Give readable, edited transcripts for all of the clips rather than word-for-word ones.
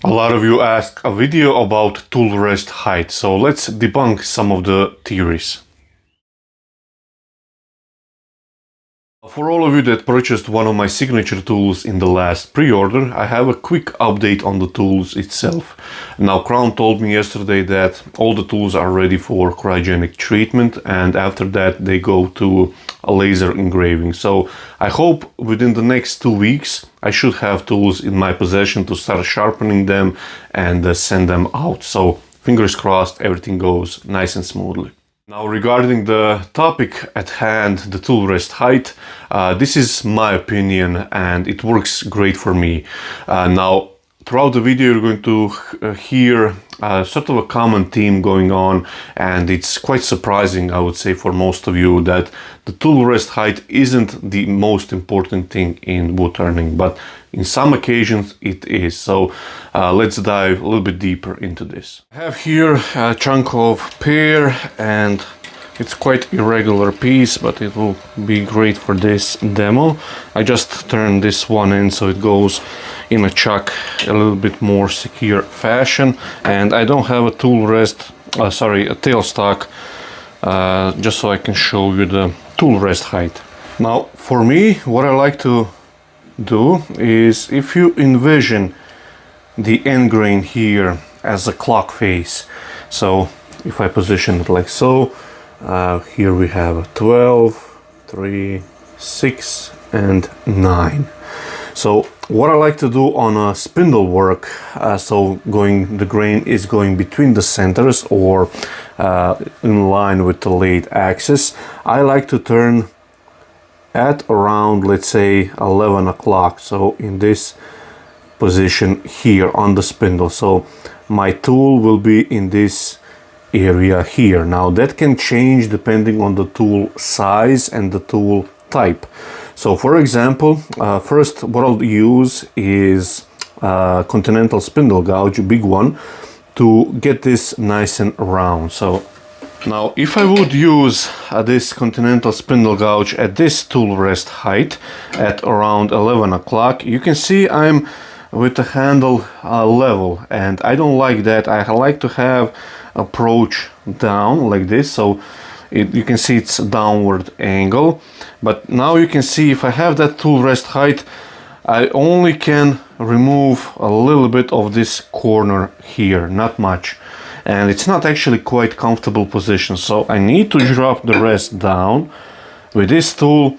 A lot of you asked a video about tool rest height, so let's debunk some of the theories. For all of you that purchased one of my signature tools in the last pre-order, I have a quick update on the tools itself. Now, Crown told me yesterday that all the tools are ready for cryogenic treatment, and after that they go to a laser engraving. So I hope within the next 2 weeks I should have tools in my possession to start sharpening them and send them out. So fingers crossed everything goes nice and smoothly. Now, regarding the topic at hand, the tool rest height, this is my opinion and it works great for me. Now, throughout the video you're going to hear sort of a common theme going on, and it's quite surprising, I would say, for most of you that the tool rest height isn't the most important thing in wood turning, but in some occasions it is. So let's dive a little bit deeper into this. I have here a chunk of pear, and it's quite irregular piece, but it will be great for this demo. I just turned this one in so it goes in a chuck a little bit more secure fashion, and I don't have a tool rest, a tailstock, just so I can show you the tool rest height. Now, for me, what I like to do is, if you envision the end grain here as a clock face, so if I position it like so, here we have a 12, 3, 6 and 9. So what I like to do on a spindle work, so the grain is going between the centers or in line with the lathe axis, I like to turn at around, let's say, 11 o'clock, so in this position here on the spindle. So my tool will be in this area here. Now that can change depending on the tool size and the tool type. So for example, first what I'll use is continental spindle gouge, a big one, to get this nice and round. So now if I would use this continental spindle gouge at this tool rest height at around 11 o'clock, you can see I'm with the handle level, and I don't like that. I like to have approach down like this, so you can see it's a downward angle. But now you can see if I have that tool rest height, I only can remove a little bit of this corner here, not much, and it's not actually quite comfortable position, so I need to drop the rest down. With this tool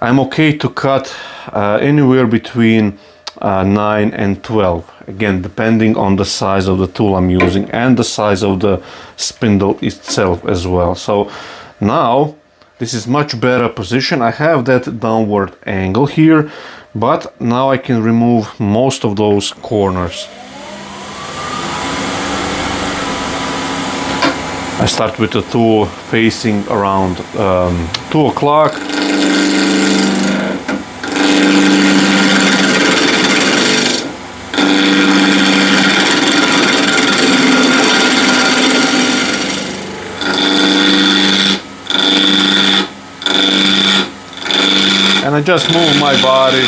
I'm okay to cut anywhere between 9 and 12, again depending on the size of the tool I'm using and the size of the spindle itself as well. So now this is much better position. I have that downward angle here, but now I can remove most of those corners. I start with the tool facing around 2 o'clock. And I just move my body.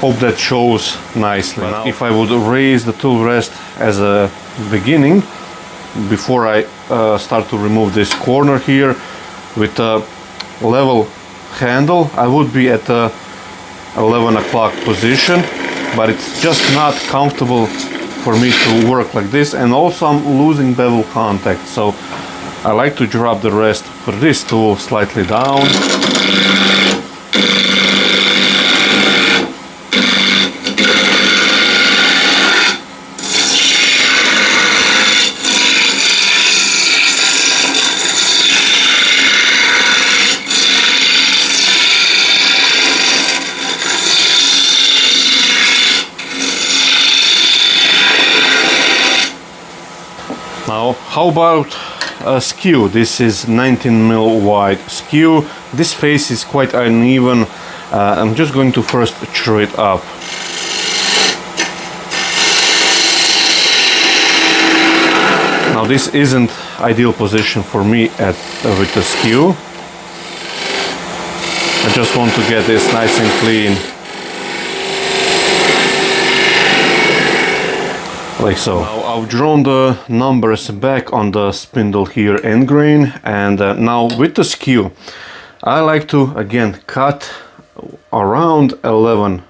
Hope that shows nicely. Now, if I would raise the tool rest as a beginning, before I start to remove this corner here with a level handle, I would be at a 11 o'clock position, but it's just not comfortable for me to work like this, and also I'm losing bevel contact, so I like to drop the rest for this tool slightly down. Now, how about a skew? This is 19 mil wide skew. This face is quite uneven. I'm just going to first chew it up. Now this isn't ideal position for me with the skew. I just want to get this nice and clean. Like so. Now I've drawn the numbers back on the spindle here, end grain, and now with the skew, I like to again cut around 11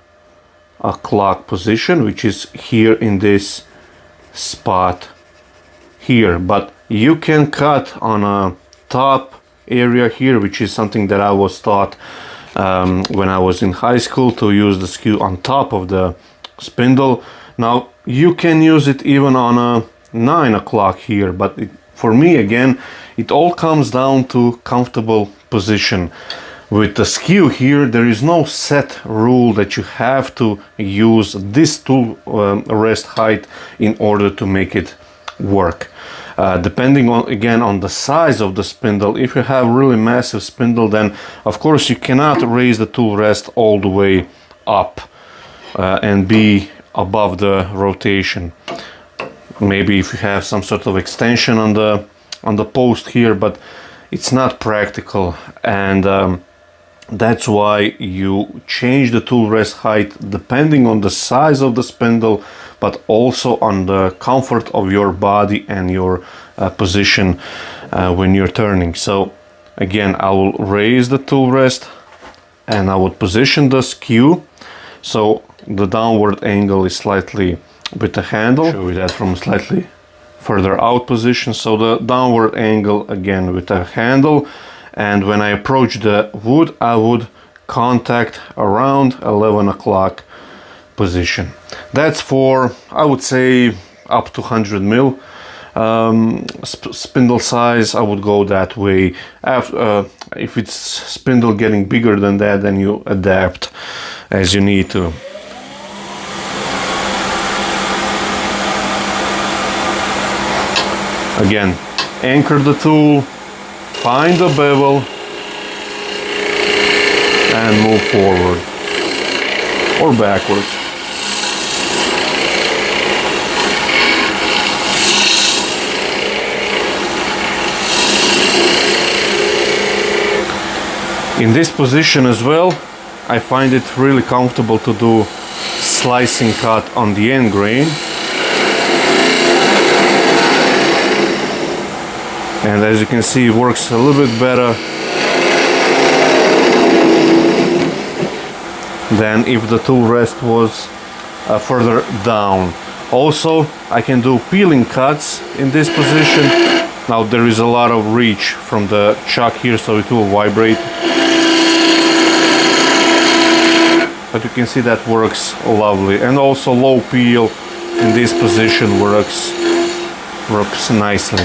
o'clock position, which is here in this spot here, but you can cut on a top area here, which is something that I was taught when I was in high school, to use the skew on top of the spindle. Now you can use it even on a 9 o'clock here, but for me again it all comes down to comfortable position. With the skew here, there is no set rule that you have to use this tool rest height in order to make it work. Depending on, again, on the size of the spindle, if you have really massive spindle, then of course you cannot raise the tool rest all the way up and be above the rotation. Maybe if you have some sort of extension on the post here, but it's not practical, and that's why you change the tool rest height depending on the size of the spindle, but also on the comfort of your body and your position when you're turning. So again, I will raise the tool rest and I would position the skew so the downward angle is slightly with the handle. Show you that from slightly further out position. So the downward angle again with the handle, and when I approach the wood, I would contact around 11 o'clock position. That's for, I would say, up to 100 mil spindle size. I would go that way. If it's spindle getting bigger than that, then you adapt as you need to. Again, anchor the tool, find the bevel and move forward or backwards. In this position as well, I find it really comfortable to do slicing cut on the end grain. And as you can see, it works a little bit better than if the tool rest was further down. Also, I can do peeling cuts in this position. Now there is a lot of reach from the chuck here, so it will vibrate. But you can see that works lovely. And also low peel in this position works nicely.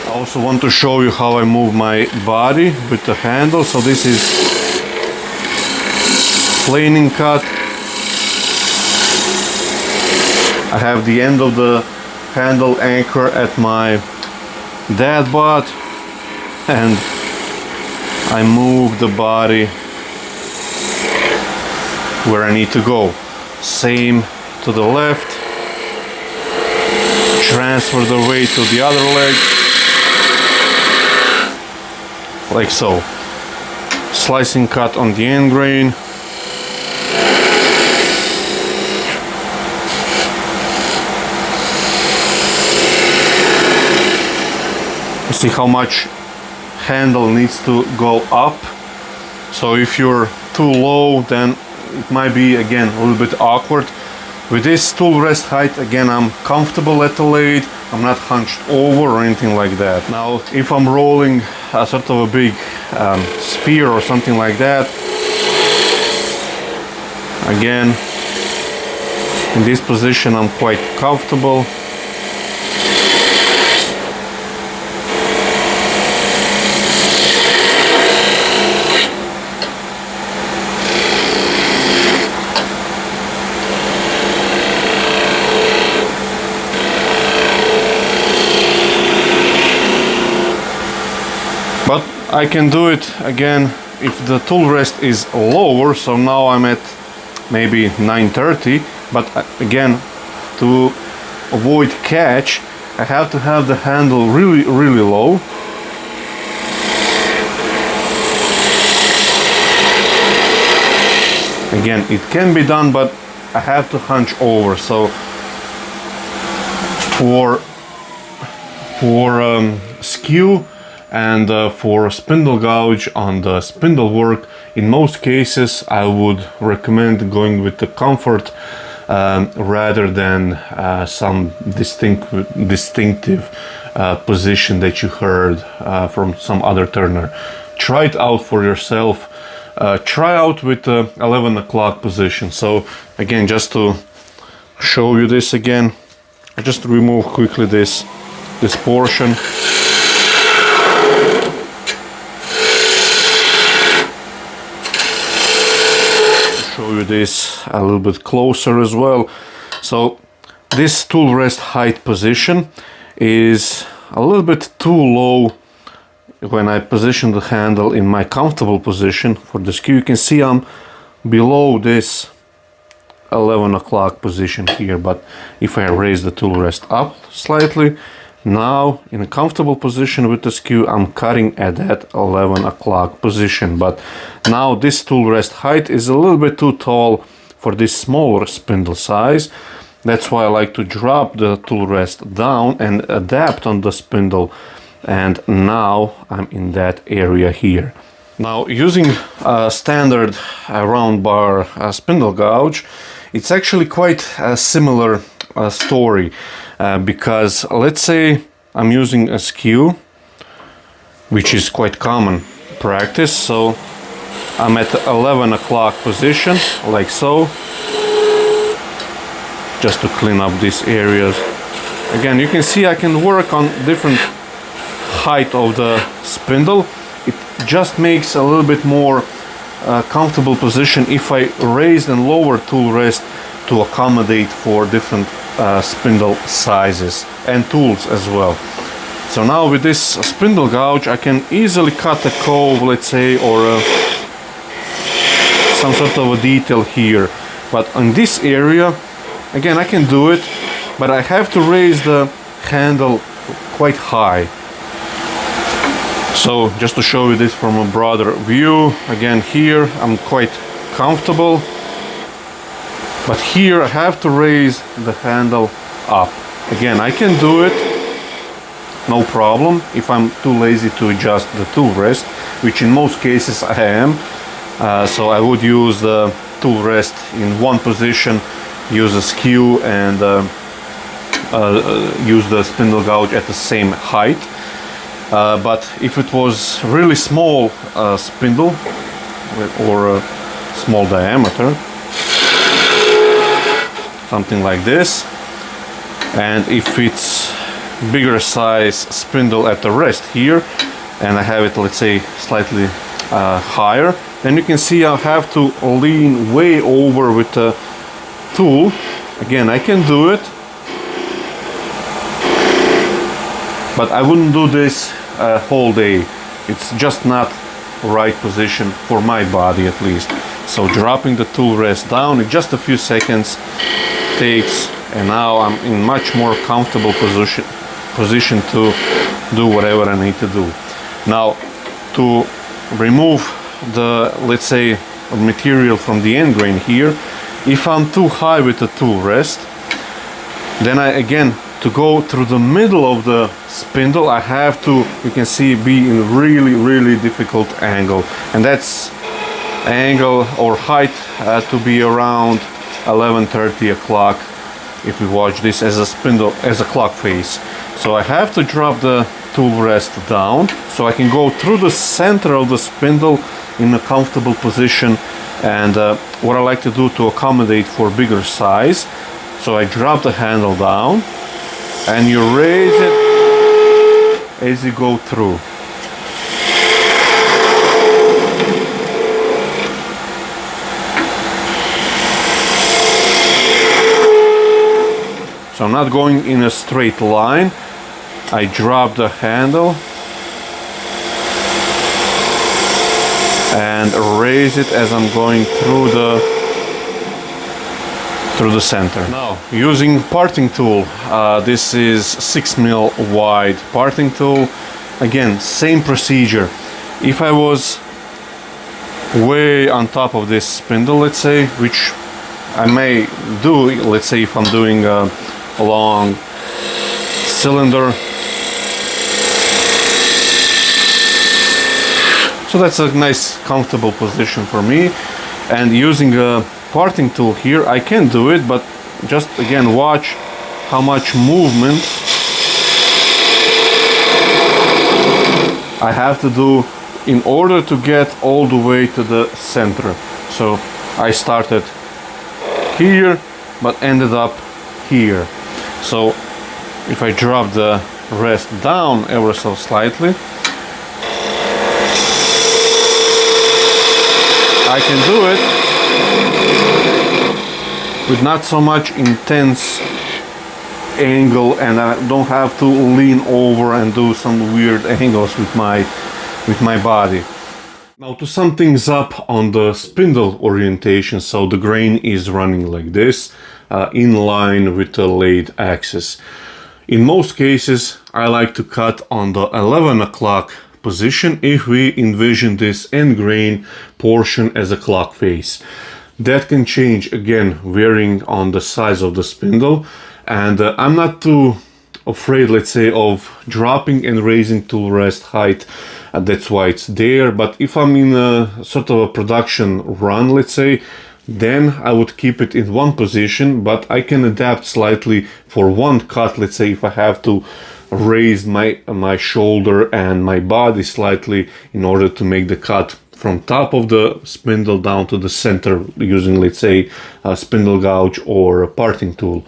I also want to show you how I move my body with the handle. So this is planing cut. I have the end of the handle anchor at my dead butt, and I move the body where I need to go. Same to the left. Transfer the weight to the other leg. Like so. Slicing cut on the end grain. See how much handle needs to go up. So if you're too low, then it might be again a little bit awkward. With this tool rest height, again, I'm comfortable at the lathe. I'm not hunched over or anything like that. Now if I'm rolling a sort of a big spear or something like that, again, in this position I'm quite comfortable. But I can do it again if the tool rest is lower. So now I'm at maybe 930, But again, to avoid catch, I have to have the handle really low. Again, it can be done, but I have to hunch over. So for skew and for spindle gouge on the spindle work, in most cases I would recommend going with the comfort rather than some distinctive position that you heard from some other turner. Try it out for yourself. Try out with the 11 o'clock position. So again, just to show you this again, I just remove quickly this portion. Show you this a little bit closer as well. So this tool rest height position is a little bit too low. When I position the handle in my comfortable position for the skew, you can see I'm below this 11 o'clock position here. But if I raise the tool rest up slightly, now in a comfortable position with the skew, I'm cutting at that 11 o'clock position. But now this tool rest height is a little bit too tall for this smaller spindle size. That's why I like to drop the tool rest down and adapt on the spindle. And now I'm in that area here. Now, using a standard round bar spindle gouge, it's actually quite a similar story, because let's say I'm using a skew, which is quite common practice. So I'm at the 11 o'clock position, like so, just to clean up these areas. Again, you can see I can work on different height of the spindle. It just makes a little bit more comfortable position if I raise and lower tool rest to accommodate for different spindle sizes and tools as well. So now with this spindle gouge, I can easily cut a cove, let's say, or some sort of a detail here. But in this area, again, I can do it, but I have to raise the handle quite high. So just to show you this from a broader view, again, here I'm quite comfortable, but here I have to raise the handle up. Again, I can do it, no problem, if I'm too lazy to adjust the tool rest, which in most cases I am. So I would use the tool rest in one position, use a skew, and use the spindle gouge at the same height. But if it was really small spindle or a small diameter, something like this, and if it's bigger size spindle at the rest here, and I have it, let's say, slightly higher, then you can see I have to lean way over with the tool. Again, I can do it, but I wouldn't do this whole day. It's just not right position for my body, at least. So dropping the tool rest down in just a few seconds takes, and now I'm in much more comfortable position to do whatever I need to do. Now, to remove the, let's say, material from the end grain here, if I'm too high with the tool rest, then I, again, to go through the middle of the spindle, I have to, you can see, be in really difficult angle, and that's angle or height to be around 11:30 o'clock if we watch this as a spindle, as a clock face. So I have to drop the tool rest down so I can go through the center of the spindle in a comfortable position. And what I like to do to accommodate for bigger size, so I drop the handle down and you raise it as you go through. So I'm not going in a straight line. I drop the handle and raise it as I'm going through through the center. Now, using parting tool, this is 6mm wide parting tool. Again, same procedure. If I was way on top of this spindle, let's say, which I may do, let's say if I'm doing a long cylinder. So that's a nice comfortable position for me. And using a parting tool here, I can do it, but just again watch how much movement I have to do in order to get all the way to the center. So I started here but ended up here. So if I drop the rest down ever so slightly, I can do it with not so much intense angle, and I don't have to lean over and do some weird angles with my body. Now, to sum things up on the spindle orientation, so the grain is running like this, in line with the lathe axis. In most cases, I like to cut on the 11 o'clock position if we envision this end grain portion as a clock face. That can change again varying on the size of the spindle, and I'm not too afraid, let's say, of dropping and raising tool rest height. That's why it's there. But if I'm in a sort of a production run, let's say, then I would keep it in one position, but I can adapt slightly for one cut. Let's say if I have to raise my shoulder and my body slightly in order to make the cut from top of the spindle down to the center using, let's say, a spindle gouge or a parting tool.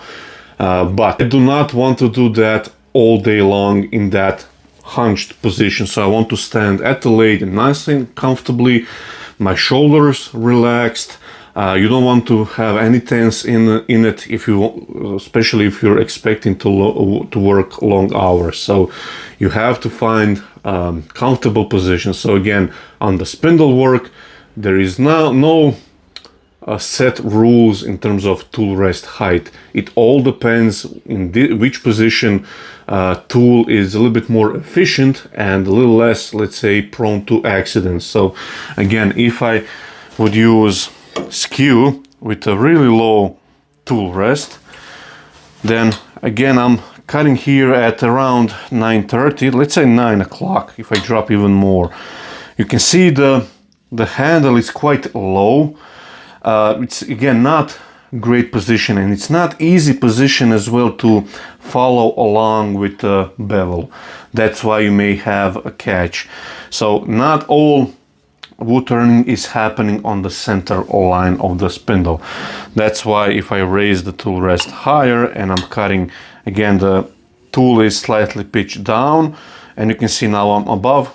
But I do not want to do that all day long in that hunched position. So I want to stand at the lathe nice and comfortably, my shoulders relaxed. You don't want to have any tense in it, if you, especially if you're expecting to work long hours. So you have to find comfortable position. So again, on the spindle work, there is no set rules in terms of tool rest height. It all depends in which position tool is a little bit more efficient and a little less, let's say, prone to accidents. So again, if I would use skew with a really low tool rest, then again I'm cutting here at around 9:30, let's say 9 o'clock. If I drop even more, you can see the handle is quite low. It's again not great position, and it's not easy position as well to follow along with the bevel. That's why you may have a catch. So not all wood turning is happening on the center line of the spindle. That's why if I raise the tool rest higher and I'm cutting, again the tool is slightly pitched down, and you can see now I'm above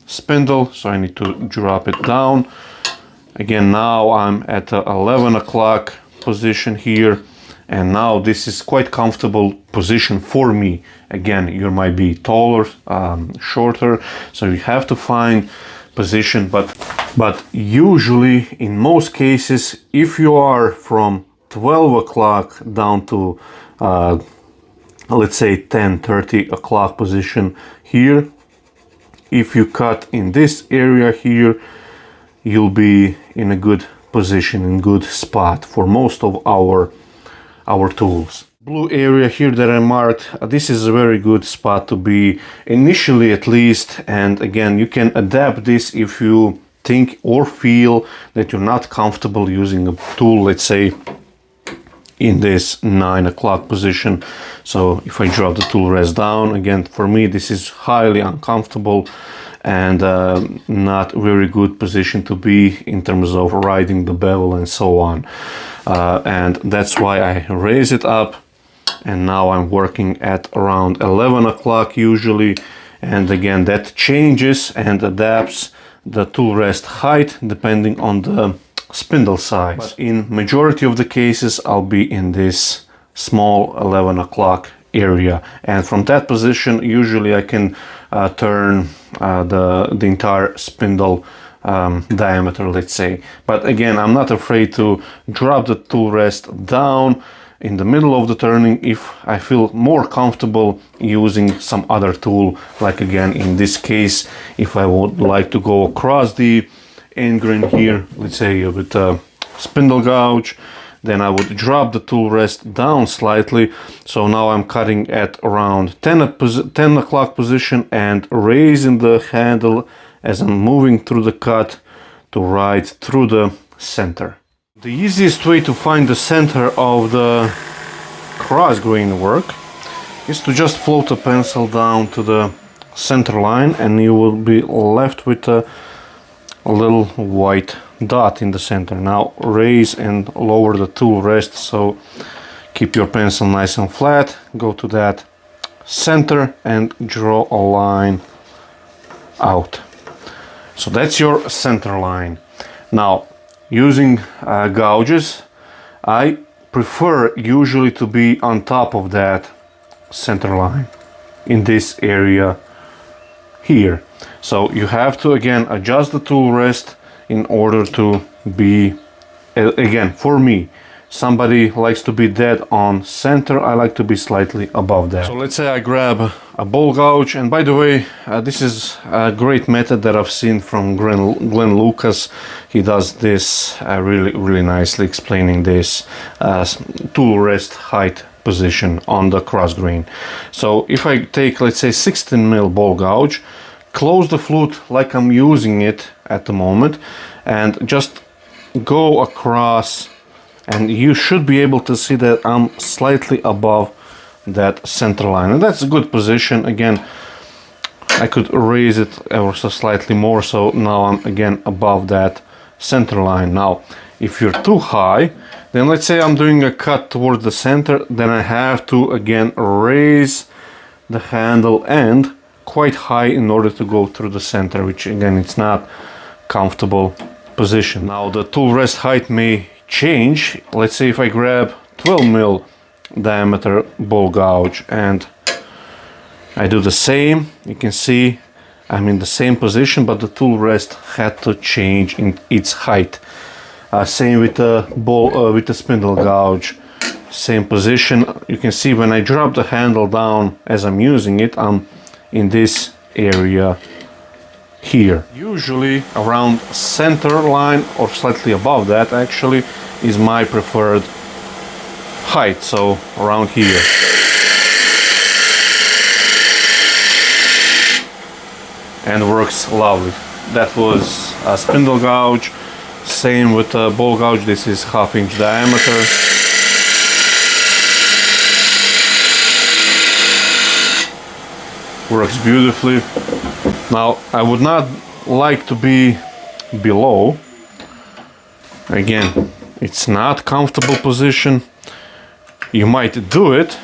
spindle, so I need to drop it down. Again, now I'm at the 11 o'clock position here, and now this is quite comfortable position for me. Again, you might be taller, shorter, so you have to find position, but usually in most cases, if you are from 12 o'clock down to let's say 10:30 o'clock position here, if you cut in this area here, you'll be in a good position, in good spot for most of our tools. Blue area here that I marked, this is a very good spot to be initially, at least. And again, you can adapt this if you think or feel that you're not comfortable using a tool, let's say in this 9 o'clock position. So if I drop the tool rest down, again, for me this is highly uncomfortable and not very good position to be in terms of riding the bevel and so on. And that's why I raise it up, and now I'm working at around 11 o'clock usually. And again, that changes and adapts the tool rest height depending on the spindle size. But in majority of the cases, I'll be in this small 11 o'clock area, and from that position usually I can turn the entire spindle diameter, let's say. But again, I'm not afraid to drop the tool rest down in the middle of the turning if I feel more comfortable using some other tool, like again in this case, if I would like to go across the end grain here, let's say with a spindle gouge, then I would drop the tool rest down slightly. So now I'm cutting at around 10 o'clock position and raising the handle as I'm moving through the cut to right through the center. The easiest way to find the center of the cross grain work is to just float a pencil down to the center line, and you will be left with a little white dot in the center. Now raise and lower the tool rest, so keep your pencil nice and flat, go to that center and draw a line out. So that's your center line. Now using gouges, I prefer usually to be on top of that center line in this area here. So you have to again adjust the tool rest in order to be, again, for me, somebody likes to be dead on center, I like to be slightly above that. So let's say I grab a ball gouge, and by the way, this is a great method that I've seen from Glenn Lucas. He does this really nicely, explaining this tool rest height position on the cross grain. So if I take, let's say, 16 mil ball gouge, close the flute like I'm using it at the moment, and just go across, and you should be able to see that I'm slightly above that center line, and that's a good position. Again, I could raise it ever so slightly more, so now I'm again above that center line. Now if you're too high, then let's say I'm doing a cut towards the center, then I have to again raise the handle end quite high in order to go through the center, which again, it's not comfortable position. Now the tool rest height may change. Let's say if I grab 12 mil diameter ball gouge and I do the same, you can see I'm in the same position, but the tool rest had to change in its height. Same with the ball, with the spindle gouge, same position. You can see when I drop the handle down as I'm using it, I'm in this area here. Usually around center line or slightly above that actually is my preferred height, so around here. And works lovely. That was a spindle gouge. Same with the ball gouge. This is 1/2 inch diameter. Works beautifully. Now I would not like to be below. Again, it's not comfortable position. You might do it,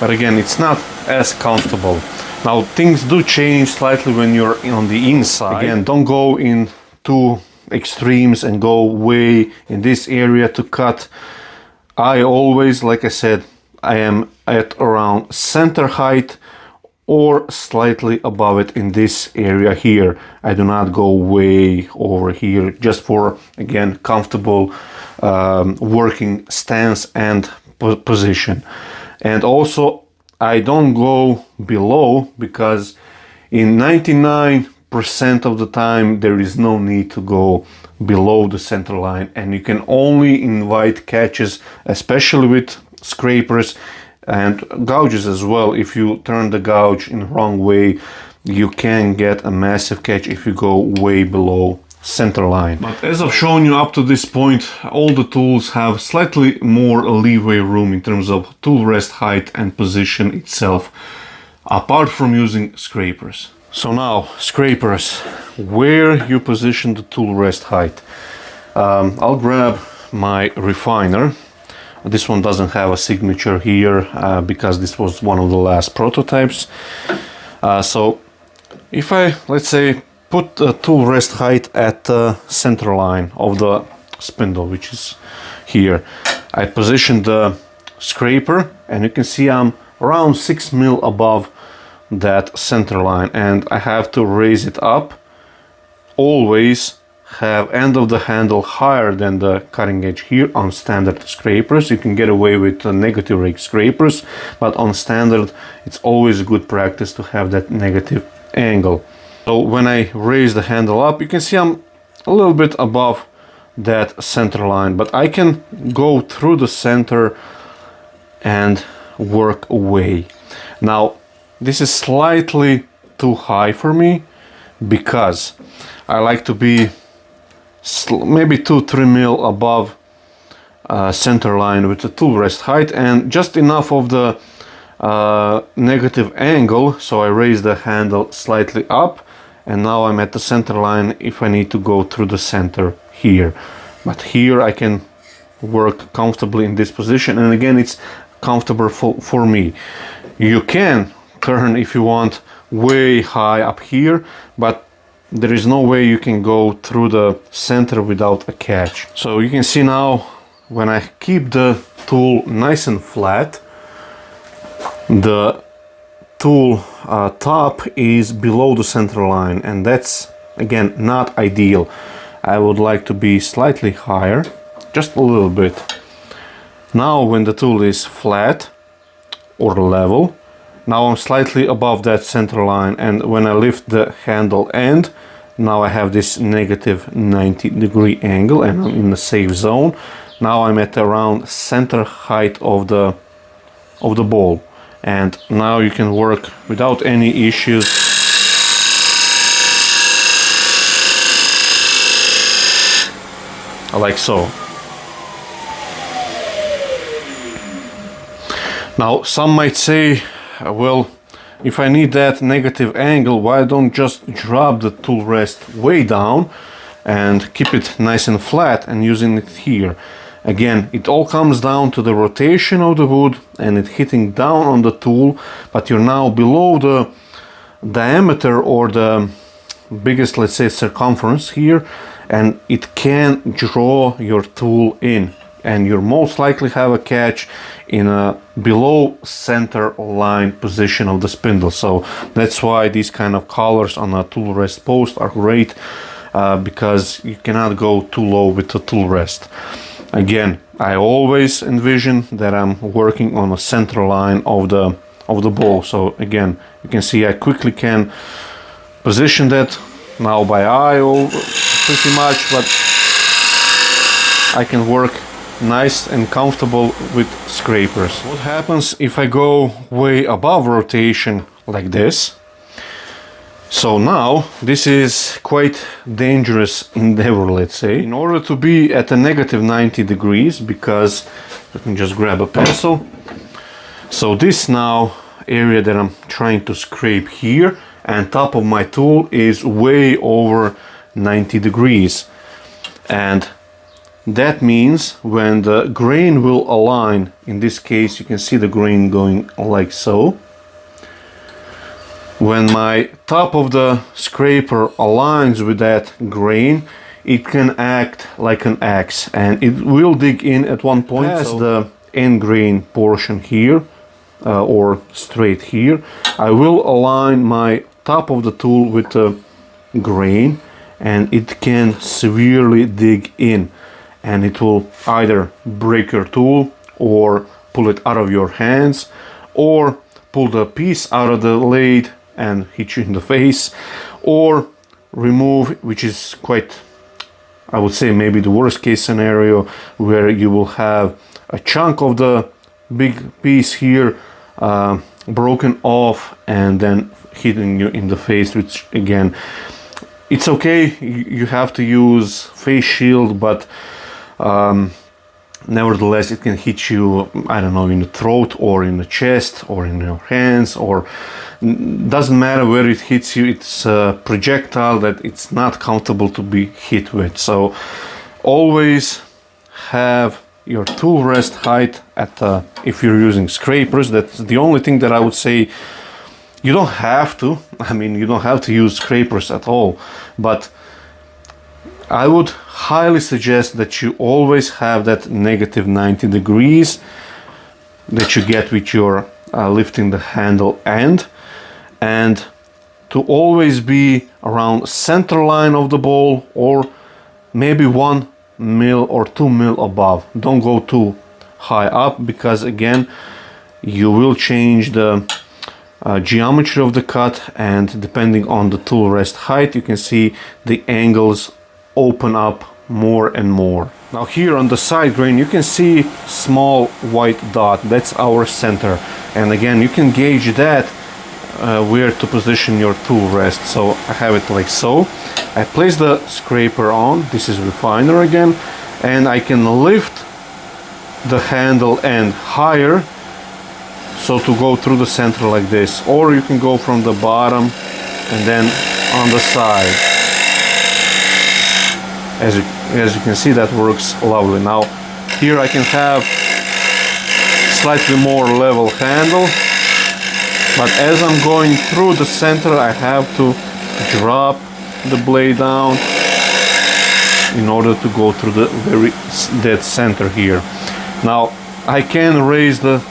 but again, it's not as comfortable. Now things do change slightly when you're on the inside. Again, don't go in two extremes and go way in this area to cut. I always, like I said, I am at around center height or slightly above it in this area here. I do not go way over here, just for, again, comfortable working stance and position. And also I don't go below, because in 99% of the time there is no need to go below the center line, and you can only invite catches, especially with scrapers and gouges as well. If you turn the gouge in the wrong way, you can get a massive catch if you go way below center line. But as I've shown you up to this point, all the tools have slightly more leeway room in terms of tool rest height and position itself, apart from using scrapers. So now, scrapers, where you position the tool rest height. I'll grab my refiner. This one doesn't have a signature here because this was one of the last prototypes. So if I, let's say, put the tool rest height at the center line of the spindle, which is here, I position the scraper, and you can see I'm around 6 mil above that center line, and I have to raise it up. Always have end of the handle higher than the cutting edge here on standard scrapers. You can get away with negative rake scrapers, but on standard it's always a good practice to have that negative angle. So when I raise the handle up, you can see I'm a little bit above that center line, but I can go through the center and work away. Now this is slightly too high for me because I like to be maybe 2-3 mil above center line with the tool rest height, and just enough of the negative angle, so I raise the handle slightly up, and now I'm at the center line if I need to go through the center here. But here I can work comfortably in this position, and again it's comfortable for me. You can turn if you want way high up here, but there is no way you can go through the center without a catch. So you can see now when I keep the tool nice and flat, the tool top is below the center line, and that's again not ideal. I would like to be slightly higher, just a little bit. Now when the tool is flat or level, now I'm slightly above that center line, and when I lift the handle end, now I have this negative 90-degree angle and I'm in the safe zone. Now I'm at around center height of the ball, and now you can work without any issues. Like so. Now some might say, well, if I need that negative angle, why don't just drop the tool rest way down and keep it nice and flat and using it here. Again, it all comes down to the rotation of the wood and it hitting down on the tool, but you're now below the diameter or the biggest, let's say, circumference here, and it can draw your tool in, and you'll most likely have a catch in a below center line position of the spindle. So that's why these kind of collars on a tool rest post are great, because you cannot go too low with the tool rest. Again, I always envision that I'm working on a center line of the ball. So again, you can see I quickly can position that now by eye pretty much, but I can work nice and comfortable with scrapers. What happens if I go way above rotation like this? So now this is quite dangerous endeavor, let's say. In order to be at a negative 90 degrees, because let me just grab a pencil. So this now area that I'm trying to scrape here and top of my tool is way over 90 degrees, and that means when the grain will align, in this case you can see the grain going like so. When my top of the scraper aligns with that grain, it can act like an axe and it will dig in at one point past the end grain portion here, or straight here. I will align my top of the tool with the grain, and it can severely dig in, and it will either break your tool or pull it out of your hands, or pull the piece out of the lathe and hit you in the face, or remove, which is quite, I would say, maybe the worst case scenario, where you will have a chunk of the big piece here broken off and then hitting you in the face, which again, it's okay, you have to use face shield, but nevertheless it can hit you, I don't know, in the throat or in the chest or in your hands, or doesn't matter where it hits you, it's a projectile that it's not comfortable to be hit with. So always have your tool rest height at if you're using scrapers. That's the only thing that I would say. You don't have to, I mean, you don't have to use scrapers at all, but I would highly suggest that you always have that negative 90 degrees that you get with your lifting the handle end. and to always be around center line of the ball, or maybe 1 mil or 2 mil above. Don't go too high up, because again you will change the geometry of the cut, and depending on the tool rest height, you can see the angles open up more and more. Now here on the side grain you can see small white dot. That's our center, and again you can gauge that where to position your tool rest. So I have it like so. I place the scraper on, this is refiner again, and I can lift the handle end higher, so to go through the center like this, or you can go from the bottom and then on the side. As you can see, that works lovely. Now here I can have slightly more level handle, but as I'm going through the center I have to drop the blade down in order to go through the very dead center here. Now I can raise the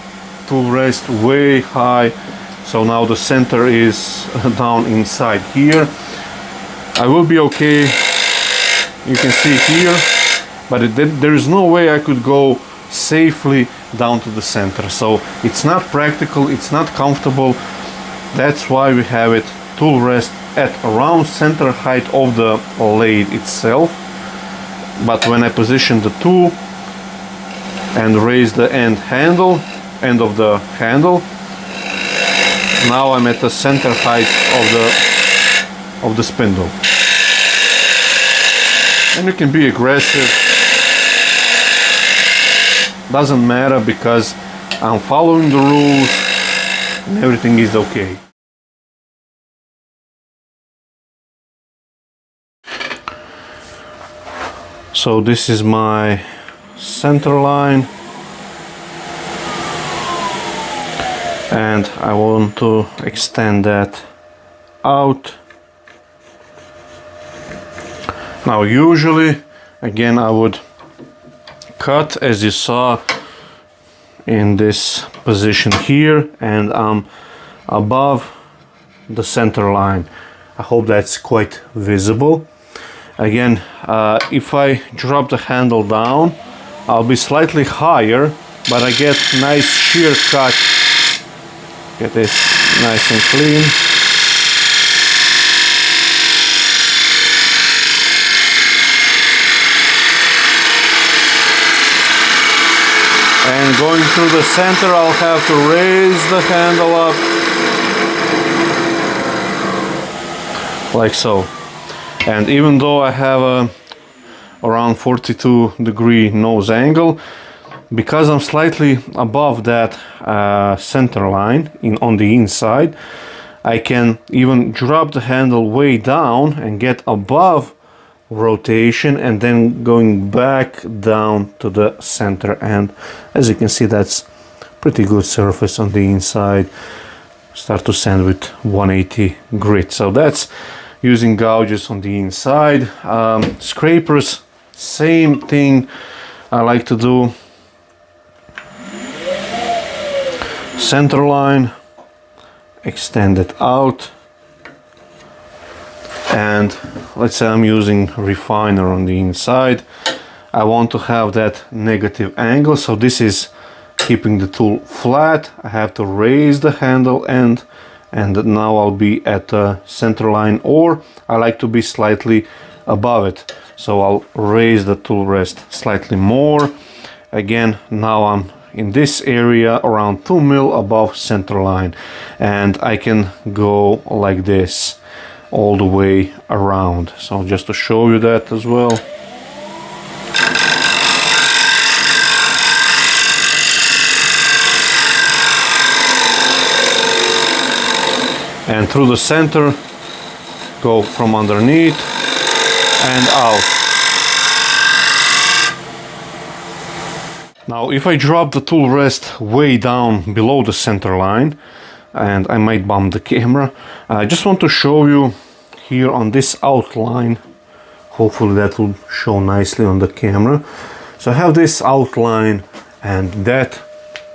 tool rest way high, so now the center is down inside here. I will be okay, you can see here, but there is no way I could go safely down to the center, so it's not practical, it's not comfortable. That's why we have it tool rest at around center height of the lathe itself. But when I position the tool and raise the end of the handle, now I'm at the center height of the spindle. And you can be aggressive, doesn't matter, because I'm following the rules and everything is okay. So this is my center line, and I want to extend that out. Now usually, again, I would cut as you saw in this position here, and I'm above the center line. I hope that's quite visible. Again, if I drop the handle down, I'll be slightly higher, but I get nice shear cut. Get this nice and clean. And going through the center, I'll have to raise the handle up like so. And even though I have a around 42-degree nose angle, because I'm slightly above that center line on the inside, I can even drop the handle way down and get above rotation, and then going back down to the center. And as you can see, that's pretty good surface on the inside. Start to sand with 180 grit. So that's using gouges on the inside. Scrapers, same thing I like to do. Center line, extend it out, and let's say I'm using refiner on the inside. I want to have that negative angle, so this is keeping the tool flat. I have to raise the handle end, and now I'll be at the center line, or I like to be slightly above it, so I'll raise the tool rest slightly more. Again, now I'm in this area around 2 mil above center line, and I can go like this all the way around. So just to show you that as well. And through the center, go from underneath and out. Now if I drop the tool rest way down below the center line, and I might bump the camera, I just want to show you here on this outline. Hopefully that will show nicely on the camera. So I have this outline, and that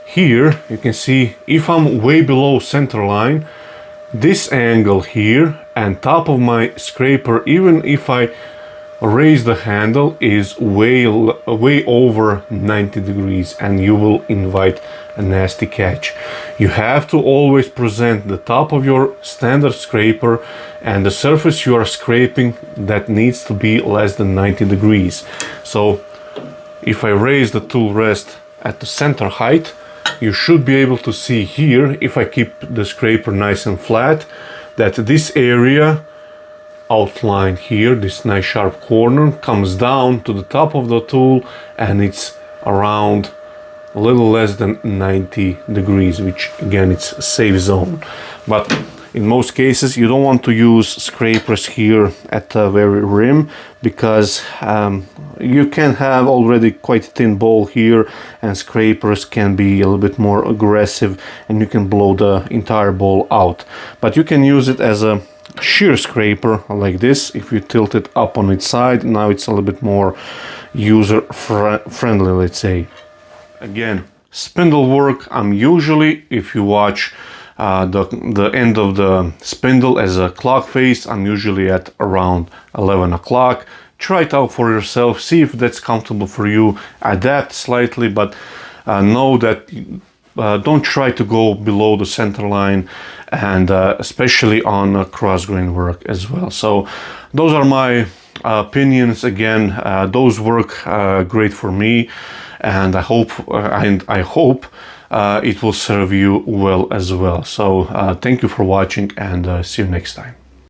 here you can see if I'm way below center line, this angle here and top of my scraper, even if I raise the handle, is way over 90 degrees, and you will invite a nasty catch. You have to always present the top of your standard scraper and the surface you are scraping that needs to be less than 90 degrees. So if I raise the tool rest at the center height, you should be able to see here, if I keep the scraper nice and flat, that this area outlined here, this nice sharp corner, comes down to the top of the tool, and it's around a little less than 90 degrees, which again, it's a safe zone. But in most cases you don't want to use scrapers here at the very rim, because you can have already quite a thin ball here, and scrapers can be a little bit more aggressive and you can blow the entire ball out. But you can use it as a shear scraper like this. If you tilt it up on its side, now it's a little bit more user friendly, let's say. Again, spindle work, I'm usually, if you watch the end of the spindle as a clock face, I'm usually at around 11 o'clock. Try it out for yourself, see if that's comfortable for you, adapt slightly, but know that don't try to go below the center line, and especially on cross grain work as well. So those are my opinions. Again, those work great for me, and I hope it will serve you well as well. So thank you for watching, and see you next time.